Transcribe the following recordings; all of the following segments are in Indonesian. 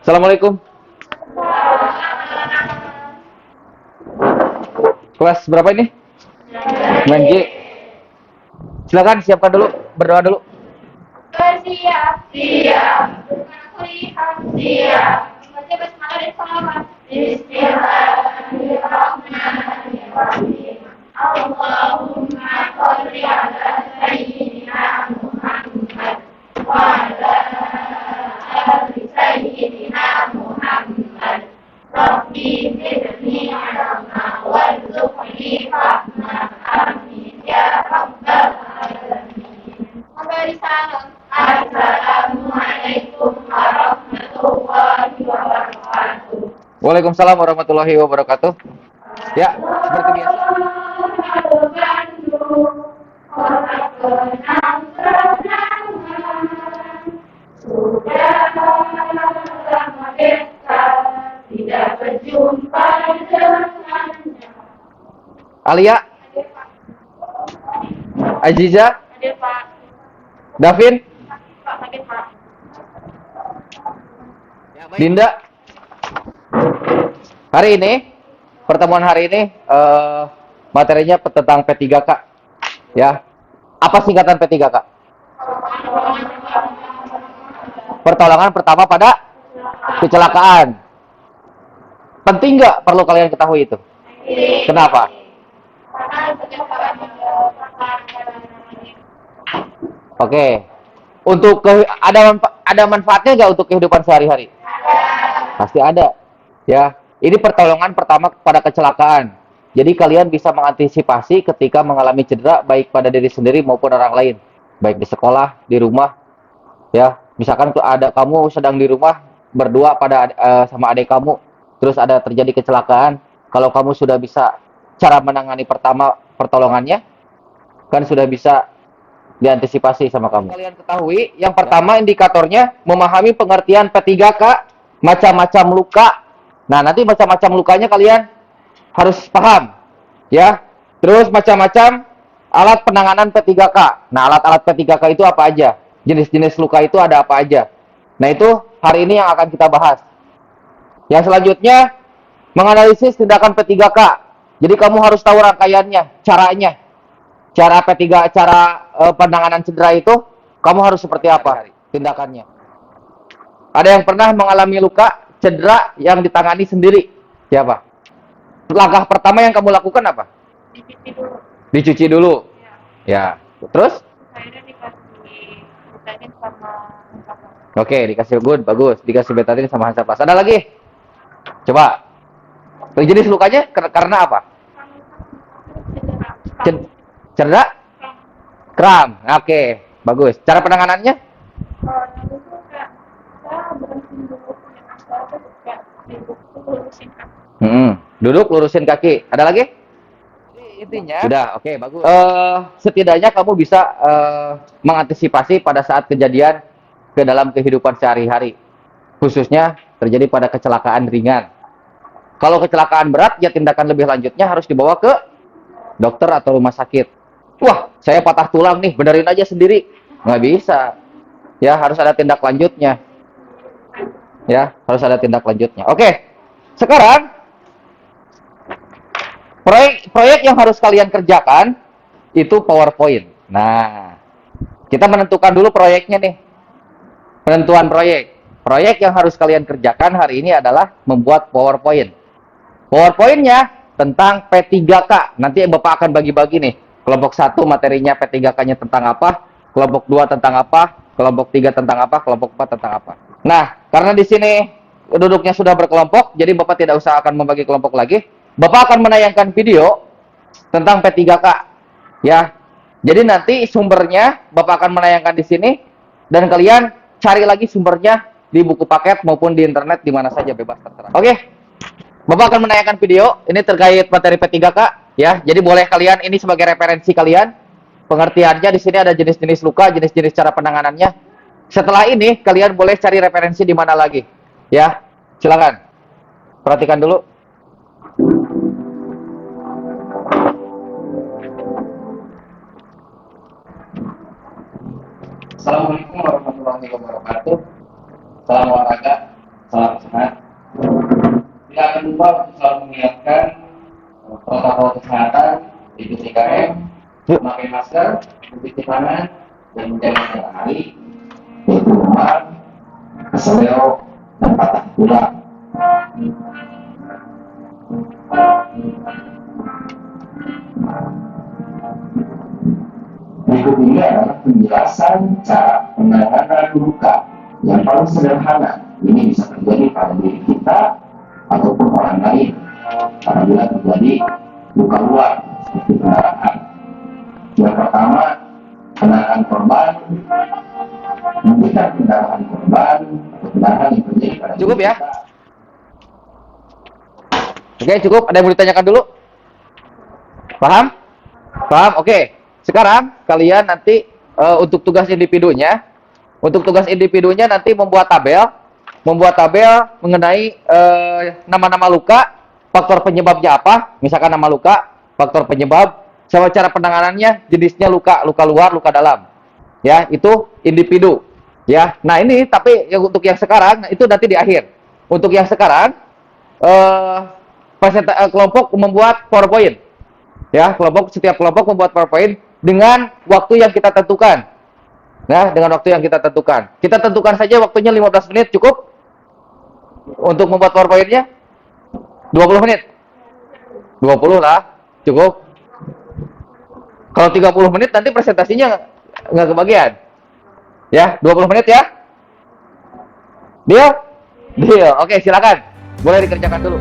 Assalamualaikum. Kelas berapa ini? 9G. Silakan siapkan dulu, berdoa dulu. Bersiap, siap. Aku lihat, siap. Baca basmalah dan salawat. Bismillahirrahmanirrahim. Allahumma sholli ala sayyidina Muhammad wa ala ali sayyidina Muhammad. Rabbi zidni ilma warzuqni fahma. Amin ya rabbal alamin. Memberi salam. Assalamualaikum warahmatullahi wabarakatuh. Waalaikumsalam warahmatullahi wabarakatuh. Ya, seperti biasa. Sudah lama tidak berjumpa dengannya. Alia, Aziza, Hadir Pak. Davin, Pak sakit Pak. Dinda. Hari ini, pertemuan hari ini materinya tentang P3K. Ya. Apa singkatan P3K? Pertolongan pertama pada kecelakaan. Penting nggak perlu kalian ketahui itu? Kenapa? Karena setiap kali Oke. Untuk ada manfaatnya nggak untuk kehidupan sehari-hari? Pasti ada. Ya. Ini pertolongan pertama pada kecelakaan. Jadi kalian bisa mengantisipasi ketika mengalami cedera baik pada diri sendiri maupun orang lain, baik di sekolah, di rumah. Ya, misalkan tuh ada kamu sedang di rumah berdua sama adik kamu, terus ada terjadi kecelakaan. Kalau kamu sudah bisa cara menangani pertama pertolongannya, kan sudah bisa diantisipasi sama kamu. Kalian ketahui, yang pertama indikatornya memahami pengertian P3K, macam-macam luka. Nah, nanti macam-macam lukanya kalian harus paham, ya. Terus macam-macam alat penanganan P3K. Nah, alat-alat P3K itu apa aja? Jenis-jenis luka itu ada apa aja? Nah, itu hari ini yang akan kita bahas. Yang selanjutnya, menganalisis tindakan P3K. Jadi kamu harus tahu rangkaiannya, caranya. Cara P3, cara penanganan cedera itu, kamu harus seperti apa tindakannya. Ada yang pernah mengalami luka cedera yang ditangani sendiri? Siapa? Langkah pertama yang kamu lakukan apa? dicuci dulu. Dicuci dulu. Ya. Ya. Terus? Akhirnya dikasih vitamin sama Hansaplast. Oke, dikasih good, bagus. Dikasih betadine sama Hansaplast. Ada lagi? Coba. Jenis lukanya karena apa? Cedera. Cedera? Kram. Oke, bagus. Cara penanganannya? Dulu tuh kayak saya berhenti dulu dengan saya tuh kayak lurusin kaki. Duduk, lurusin kaki. Ada lagi? Intinya sudah, oke, bagus. Setidaknya kamu bisa mengantisipasi pada saat kejadian ke dalam kehidupan sehari-hari, khususnya terjadi pada kecelakaan ringan. Kalau kecelakaan berat, ya tindakan lebih lanjutnya harus dibawa ke dokter atau rumah sakit. Wah, saya patah tulang nih, benerin aja sendiri. Nggak bisa. Ya, harus ada tindak lanjutnya. Ya, harus ada tindak lanjutnya. Oke, sekarang proyek yang harus kalian kerjakan itu PowerPoint. Nah, kita menentukan dulu proyeknya nih. Penentuan proyek. Proyek yang harus kalian kerjakan hari ini adalah membuat PowerPoint. PowerPoint-nya tentang P3K. Nanti Bapak akan bagi-bagi nih. Kelompok 1 materinya P3K-nya tentang apa, kelompok 2 tentang apa, kelompok 3 tentang apa, kelompok 4 tentang apa. Nah, karena di sini duduknya sudah berkelompok, jadi Bapak tidak usah akan membagi kelompok lagi. Bapak akan menayangkan video tentang P3K. Ya. Jadi nanti sumbernya Bapak akan menayangkan di sini dan kalian cari lagi sumbernya di buku paket maupun di internet di mana saja, bebas terserah. Oke. Bapak akan menayangkan video ini terkait materi P3K ya. Jadi boleh kalian ini sebagai referensi kalian. Pengertiannya di sini ada jenis-jenis luka, jenis-jenis cara penanganannya. Setelah ini kalian boleh cari referensi di mana lagi. Ya. Silakan. Perhatikan dulu. Assalamualaikum warahmatullahi wabarakatuh. Salam olahraga, salam sehat. Tidak akan lupa untuk selalu mengingatkan protokol kesehatan, yaitu 3M, memakai masker, mencuci tangan, dan menjaga matahari, yaitu demam, keseleo, dan patah tulang. Berikut ini adalah penjelasan cara penanganan luka yang paling sederhana. Ini bisa terjadi pada diri kita ataupun orang lain apabila terjadi luka luar seperti pendarahan. Yang pertama, penanganan korban, memberikan pendarahan korban atau pendarahan yang terjadi pada Cukup diri ya? kita. Oke, cukup. Ada yang mau ditanyakan dulu? Paham? Paham? Oke. Sekarang kalian nanti untuk tugas individunya nanti membuat tabel mengenai nama-nama luka, faktor penyebabnya apa, misalkan nama luka, faktor penyebab, sama cara penanganannya, jenisnya luka luar, luka dalam. Ya, itu individu. Ya. Nah, ini tapi untuk yang sekarang itu nanti di akhir. Untuk yang sekarang kelompok membuat PowerPoint. Ya, setiap kelompok membuat PowerPoint dengan waktu yang kita tentukan. Nah, dengan waktu yang kita tentukan. Kita tentukan saja waktunya 15 menit cukup untuk membuat PowerPoint-nya. 20 menit. 20 lah, cukup. Kalau 30 menit nanti presentasinya nggak kebagian. Ya, 20 menit ya. Deal? Deal. Oke, silakan. Boleh dikerjakan dulu.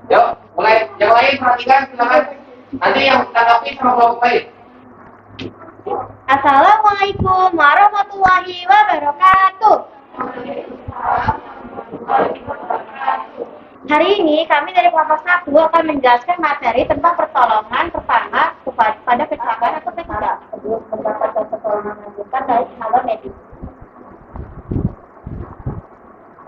Yuk, mulai. Yang lain perhatikan, silakan. Nanti yang tanggapi sama kelompok lain. Assalamualaikum warahmatullahi wabarakatuh. Hari ini kami dari kelompok 1 akan menjelaskan materi tentang pertolongan pertama pada kecelakaan atau P3 sebelum mendapatkan pertolongan lanjutan dari tenaga medis.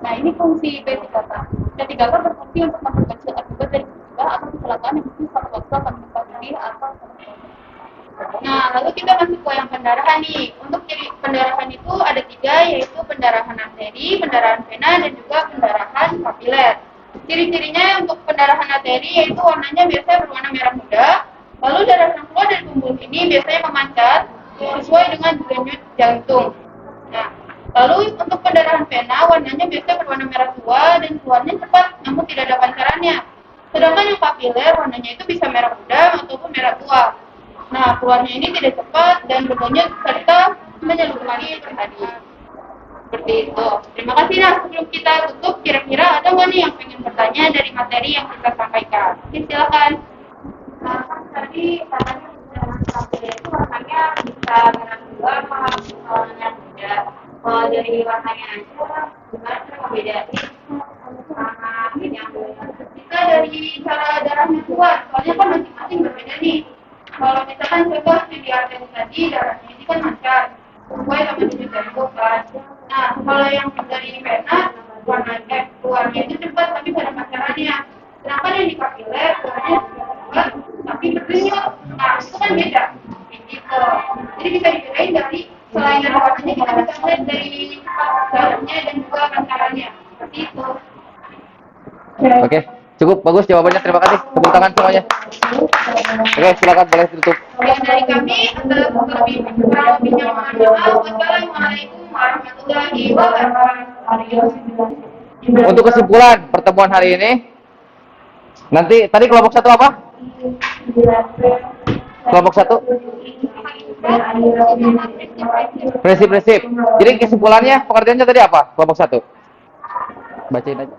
Nah, ini fungsi P3K. P3K berfungsi untuk memperkecil akibat dari musibah atau kecelakaan yang mungkin suatu waktu akan menimpa diri atau seseorang. Nah, lalu kita masuk ke yang pendarahan nih. Untuk ciri pendarahan itu ada 3, yaitu pendarahan arteri, pendarahan vena, dan juga pendarahan kapiler. Ciri-cirinya untuk pendarahan arteri yaitu warnanya biasanya berwarna merah muda. Lalu darah yang keluar dari pembuluh ini biasanya memancar sesuai dengan denyut jantung. Nah, lalu untuk pendarahan vena warnanya biasanya berwarna merah tua dan keluarnya cepat namun tidak ada pancarannya. Sedangkan yang kapiler warnanya itu bisa merah muda ataupun merah tua. Nah, keluarnya ini tidak cepat dan berdenyut serta menyeluruhi tadi. Seperti itu. Terima kasih. Nah, sebelum kita tutup, kira-kira ada nggak nih yang pengen bertanya dari materi yang kita sampaikan? Oke, silakan. Nah, kan tadi katanya dengan kapiler itu warnanya bisa merah dua apa warnanya beda. Kalau dari warnanya aja, gimana cara membedain sama yang Kita dari cara darahnya keluar, soalnya kan masing-masing berbeda nih. Kalau misalkan contoh di arteri tadi, darahnya ini kan mancar, sesuai sama denyut jantung kan. Nah, kalau yang dari vena, warnanya keluarnya itu cepat tapi ada pancarannya. Sedangkan yang di kapiler, keluarnya cepat tapi berdenyut. Nah, itu kan beda. Gitu. Jadi bisa dibedain dari selain dari bisa melihat dari dalamnya dan juga pantarannya. Seperti itu. Oke, cukup bagus jawabannya. Terima kasih. Tepuk tangan semuanya. Oke, silakan boleh ditutup. Sekian dari kami, atas kurang lebihnya mohon maaf. Wassalamualaikum warahmatullahi wabarakatuh. Untuk kesimpulan pertemuan hari ini, nanti tadi kelompok 1 apa? Kelompok 1 prinsip-prinsip. Jadi kesimpulannya, pengertiannya tadi apa? Kelompok 1. Bacain aja.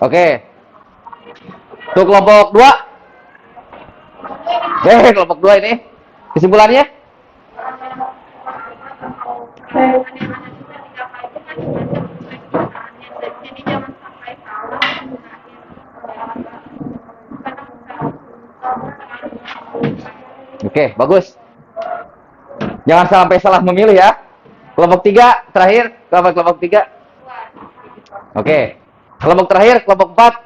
Oke. Untuk kelompok 2. Kelompok 2 ini kesimpulannya? Jadi jangan sampai salah Oke, bagus. Jangan sampai salah memilih ya. Kelompok 3 terakhir, kelompok 3. Oke. Kelompok terakhir, kelompok 4.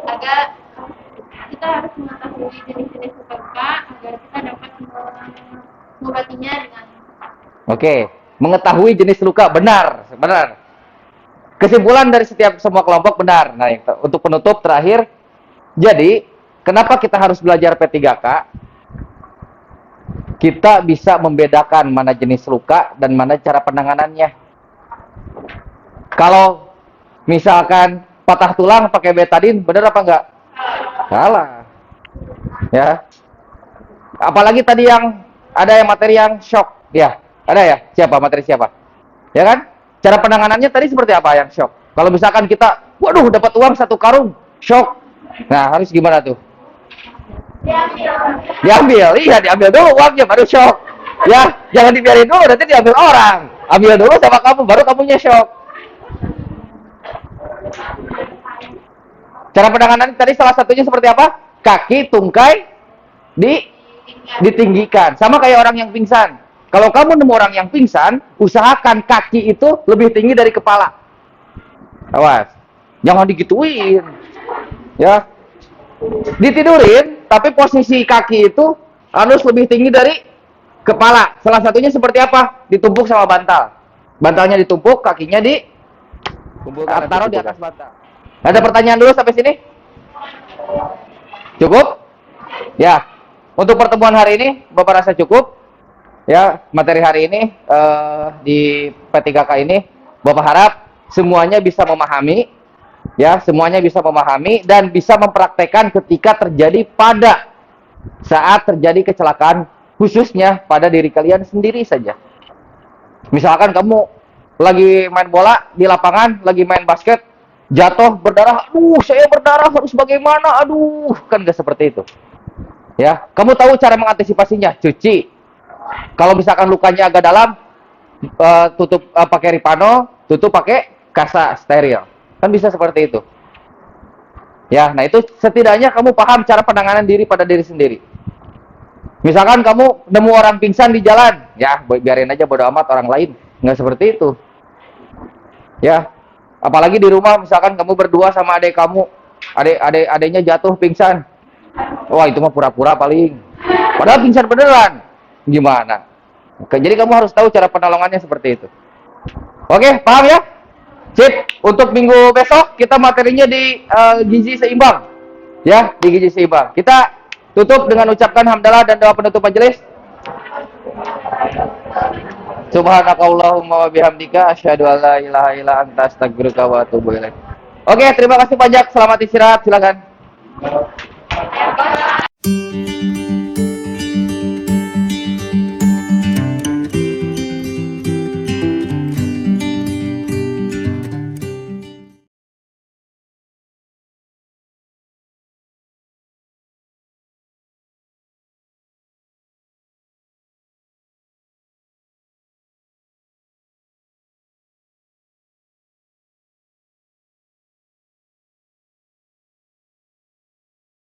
agar kita harus mengetahui jenis-jenis luka agar kita dapat mengobatinya dengan Oke, mengetahui jenis luka benar. Kesimpulan dari semua kelompok benar. Nah, untuk penutup terakhir, jadi kenapa kita harus belajar P3K? Kita bisa membedakan mana jenis luka dan mana cara penanganannya. Kalau misalkan patah tulang pakai betadin, benar apa enggak? Salah. Ya. Apalagi tadi yang ada yang materi yang shock, ya. Ada ya? Siapa materi siapa? Ya kan? Cara penanganannya tadi seperti apa yang shock? Kalau misalkan kita, waduh dapat uang 1 karung, shock. Nah, harus gimana tuh? Diambil, iya diambil dulu uangnya baru shock. Ya, jangan dibiarin dulu, nanti diambil orang. Ambil dulu sama kamu, baru kamunya shock. Cara penanganan tadi salah satunya seperti apa? Kaki, tungkai, ditinggikan. Sama kayak orang yang pingsan. Kalau kamu nemu orang yang pingsan, usahakan kaki itu lebih tinggi dari kepala. Awas, jangan digituin. Ya, ditidurin, tapi posisi kaki itu harus lebih tinggi dari kepala. Salah satunya seperti apa? Ditumpuk sama bantal. Bantalnya ditumpuk, kakinya taruh di atas bantal. Ada pertanyaan dulu sampai sini? Cukup? Ya. Untuk pertemuan hari ini, Bapak rasa cukup? Ya, materi hari ini di P3K ini, Bapak harap semuanya bisa memahami. Ya, semuanya bisa memahami dan bisa mempraktekkan ketika terjadi saat terjadi kecelakaan, khususnya pada diri kalian sendiri saja. Misalkan kamu lagi main bola di lapangan, lagi main basket, jatuh berdarah, aduh saya berdarah harus bagaimana, aduh, kan gak seperti itu. Ya, kamu tahu cara mengantisipasinya, cuci. Kalau misalkan lukanya agak dalam, tutup pakai Ripano, tutup pakai kasa steril. Kan bisa seperti itu. Ya, nah itu setidaknya kamu paham cara penanganan diri pada diri sendiri. Misalkan kamu nemu orang pingsan di jalan, ya biarin aja bodo amat orang lain. Nggak seperti itu. Ya, apalagi di rumah misalkan kamu berdua sama adik kamu, adiknya jatuh pingsan. Wah, itu mah pura-pura paling. Padahal pingsan beneran. Gimana? Oke, jadi kamu harus tahu cara penolongannya seperti itu. Oke, paham ya? Sip, untuk minggu besok kita materinya di gizi seimbang. Ya, di gizi seimbang. Kita tutup dengan ucapkan hamdalah dan doa penutup majelis. Subhanakallahumma wa bihamdika asyhadu an la ilaha illa anta astaghfiruka wa atubu ilaik. Oke, terima kasih banyak. Selamat istirahat, silakan.